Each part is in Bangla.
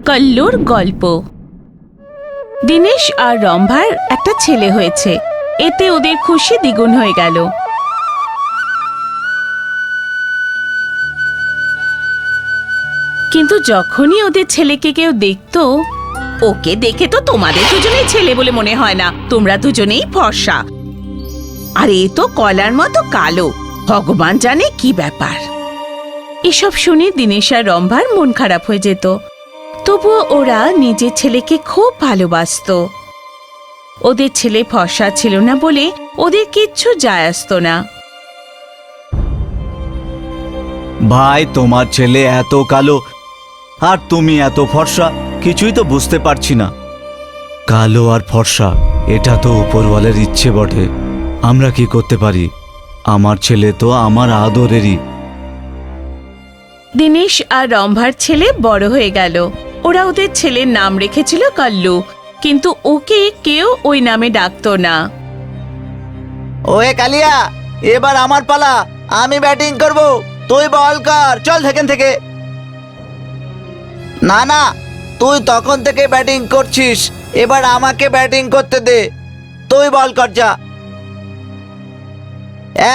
কল্লুর গল্প। দীনেশ আর রম্ভার একটা ছেলে হয়েছে, এতে ওদের খুশি দ্বিগুণ হয়ে গেল। কিন্তু যখনই ওদের ছেলেকে কেউ দেখতো, ওকে দেখে তো তোমাদের দুজনেই ছেলে বলে মনে হয় না, তোমরা দুজনেই ফর্সা, আর এ তো কলার মতো কালো, ভগবান জানে কি ব্যাপার। এসব শুনে দীনেশ আর রম্ভার মন খারাপ হয়ে যেত, তবুও ওরা নিজের ছেলেকে খুব ভালোবাসতো। ওদের ছেলে ফর্সা ছিল না বলে ওদের কিচ্ছু যায় আসতো না। ভাই, তোমার ছেলে এত কালো আর তুমি এত ফর্সা, কিছুই তো বুঝতে পারছি না। কালো আর ফর্সা এটা তো উপরওয়ালার ইচ্ছে বটে, আমরা কি করতে পারি? আমার ছেলে তো আমার আদরেরই। দীনেশ আর রম্ভার ছেলে বড় হয়ে গেল। ওরা ওদের ছেলের নাম রেখেছিল কল্লু, কিন্তু ওকে কেউ ওই নামে ডাকতো না। ওয়ে কালিয়া, এবার আমার পালা, আমি ব্যাটিং করব, তুই বল কর, চল সেখান থেকে। না না, তুই তখন থেকে ব্যাটিং করছিস, এবার আমাকে ব্যাটিং করতে দে, তুই বল কর যা।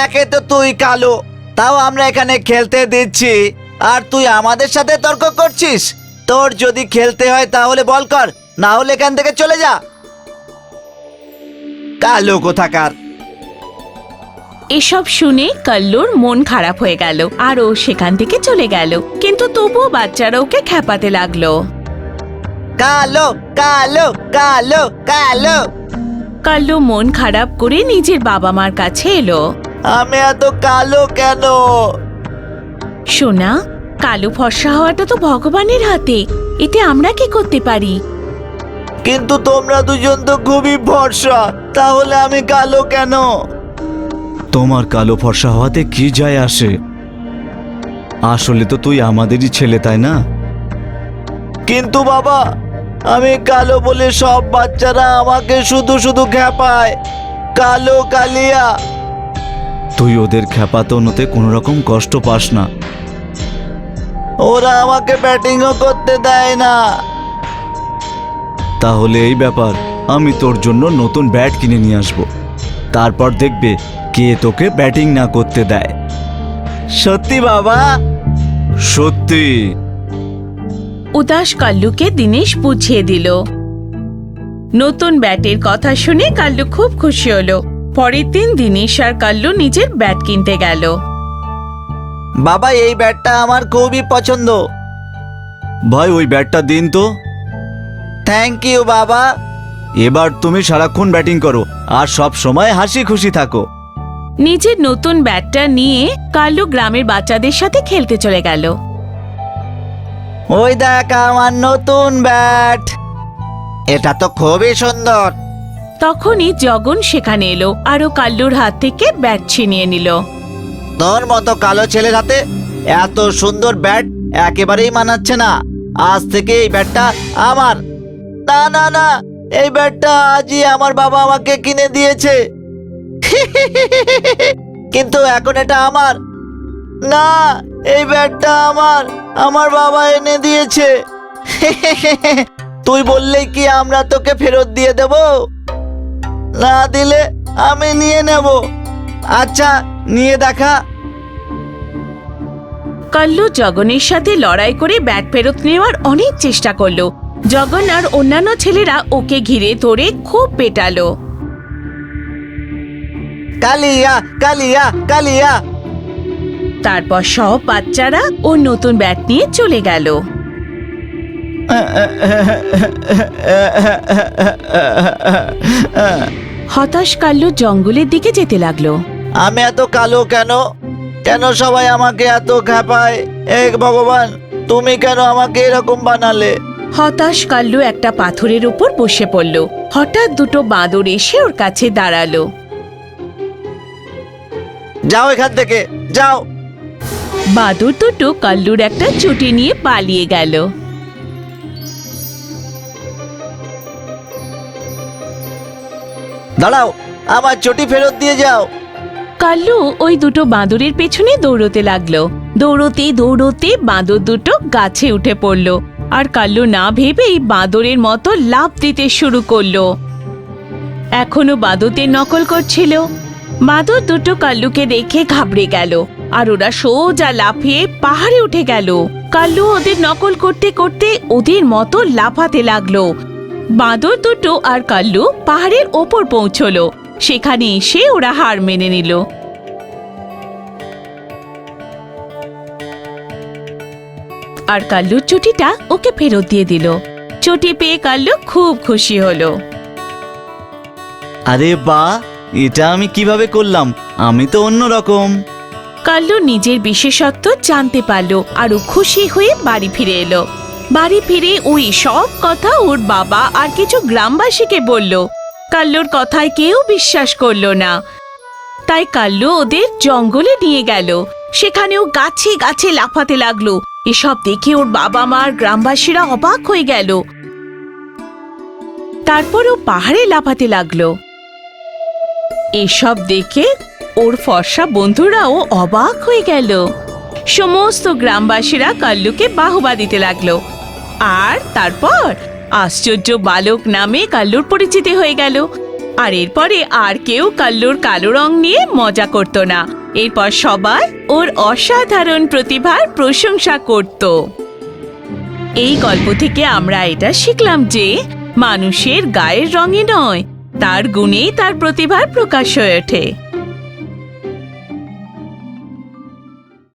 একে তো তুই কালো, তাও আমরা এখানে খেলতে দিচ্ছি, আর তুই আমাদের সাথে তর্ক করছিস। তোর যদি খেলতে হয় তাহলে বল কর, না হলে এখান থেকে চলে যা, কালো কোথাকার। এসব শুনে কল্লুর মন খারাপ হয়ে গেল আর ও সেখান থেকে চলে গেল। কিন্তু তবুও বাচ্চারা ওকে খেপাতে লাগলো। কালো কালো কালো কালো। কল্লু মন খারাপ করে নিজের বাবা মার কাছে এলো। আমি এত কালো কেন? সোনা, কালো ফর্সা হওয়াটা তো ভগবানের হাতে, এতে আমরা কি করতে পারি? কিন্তু তোমরা দুজন তো খুবই ফর্সা, তাহলে আমি কালো কেন? তোমার কালো ফর্সা হওয়াতে কি যায় আসে? আসলে তো তুই আমাদেরই ছেলে, তাই না? কিন্তু বাবা, আমি কালো বলে সব বাচ্চারা আমাকে শুধু শুধু খেপায়, কালো কালিয়া। তুই ওদের খেপাতোনোতে কোনো রকম কষ্ট পাস না, ওরা আমাকে ব্যাটিংও করতে দেয় না। তাহলে এই ব্যাপার, আমি তোর জন্য নতুন ব্যাট কিনে নিয়ে আসবো, তারপর দেখবে কে তোকে ব্যাটিং না করতে দেয়। সত্যি বাবা? সত্যি। উদাস কাল্লুকে দীনেশ বুঝিয়ে দিল। নতুন ব্যাটের কথা শুনে কাল্লু খুব খুশি হলো। পরের দিন দীনেশ আর কাল্লু নিজের ব্যাট কিনতে গেল। বাবা, এই ব্যাটটা আমার খুবই পছন্দ। ভাই, ওই ব্যাটটা দিন তো। থ্যাংক ইউ বাবা। এবার তুমি সারাক্ষণ ব্যাটিং করো আর সব সময় হাসি খুশি থাকো। নিজের নতুন ব্যাটটা নিয়ে কাল্লু গ্রামের বাচ্চাদের সাথে খেলতে চলে গেল। ওই দেখ আমার নতুন ব্যাট, এটা তো খুবই সুন্দর। তখনই জগন সেখানে এলো আর ও কাল্লুর হাত থেকে ব্যাট ছিনিয়ে নিল। তোর মতো কালো ছেলের হাতে এত সুন্দর ব্যাট একেবারেই মানাচ্ছে না, আজ থেকে এই ব্যাটটা আমার। না না না, এই ব্যাটটা আজই আমার বাবা আমাকে কিনে দিয়েছে, কিন্তু এখন এটা আমার না। এই ব্যাটটা আমার বাবা এনে দিয়েছে। তুই বললেই কি আমরা তোকে ফেরত দিয়ে দেব? না দিলে আমি নিয়ে নেব। আচ্ছা, নিয়ে দেখা। কাল্লু জগনের সাথে লড়াই করে ব্যাট ফেরত নেওয়ার অনেক চেষ্টা করলো। জগন আর অন্যান্য ছেলেরা ওকে ঘিরে ধরে খুব পেটালো। কালিয়া কালিয়া কালিয়া। তারপর সব বাচ্চারা ও নতুন ব্যাট নিয়ে চলে গেল। হতাশ কাল্লু জঙ্গলের দিকে যেতে লাগলো। আমি এত কালো কেন? কেন সবাই আমাকে এত খেপায়? এক ভগবান, তুমি কেন আমাকে এরকম বানালে? হতাশ কাল্লু একটা পাথরের উপর বসে পড়ল। হঠাৎ দুটো বাঁদর এসে ওর কাছে দাঁড়ালো। যাও এখান থেকে, যাও। বাঁদর দুটো কাল্লুর একটা চুটি নিয়ে পালিয়ে গেল। দাঁড়াও, আমার চটি ফেরত দিয়ে যাও। কাল্লু ওই দুটো বাঁদরের পেছনে দৌড়তে লাগলো। দৌড়তে দৌড়তে বাঁদর দুটো গাছে উঠে পড়ল আর কাল্লু না ভেবেই বাঁদরের মতো লাফ দিতে শুরু করলো। এখনো বাদুদের নকল করছিল। বাদর দুটো কাল্লুকে দেখে ঘাবড়ে গেল আর ওরা সোজা লাফিয়ে পাহাড়ে উঠে গেল। কাল্লু ওদের নকল করতে করতে ওদের মতো লাফাতে লাগলো। বাঁদর দুটো আর কাল্লু পাহাড়ের ওপর পৌঁছলো। সেখানে এসে ওরা হার মেনে নিল। আর কাল্লুর চটিটা ওকে ফেরত দিয়ে দিল। চটি পেয়ে কাল্লু খুব খুশি হলো। আরে বাহ, এটা আমি কিভাবে করলাম? আমি তো অন্যরকম। কাল্লু নিজের বিশেষত্ব জানতে পারলো আর ও খুশি হয়ে বাড়ি ফিরে এলো। বাড়ি ফিরে ওই সব কথা ওর বাবা আর কিছু গ্রামবাসীকে বলল। কাল্লুর কথায় কেউ বিশ্বাস করলো না। তাই কাল্লু ওদের জঙ্গলে নিয়ে গেল। সেখানেও গাছে গাছে লাফাতে লাগলো। এসব দেখে ওর বাবা মা আর গ্রামবাসীরা অবাক হয়ে গেল। তারপর ও পাহাড়ে লাফাতে লাগলো। এসব দেখে ওর ফর্সা বন্ধুরাও অবাক হয়ে গেল। সমস্ত গ্রামবাসীরা কাল্লুকে বাহবা দিতে লাগলো। আর তারপর আশ্চর্য বালক নামে কাল্লুর পরিচিতি হয়ে গেল। আর এরপরে আর কেউ কাল্লুর কালো রং নিয়ে মজা করত না। এরপর সবাই ওর অসাধারণ প্রতিভার প্রশংসা করত। এই গল্প থেকে আমরা এটা শিখলাম যে মানুষের গায়ের রঙে নয়, তার গুণেই তার প্রতিভার প্রকাশ হয়ে ওঠে।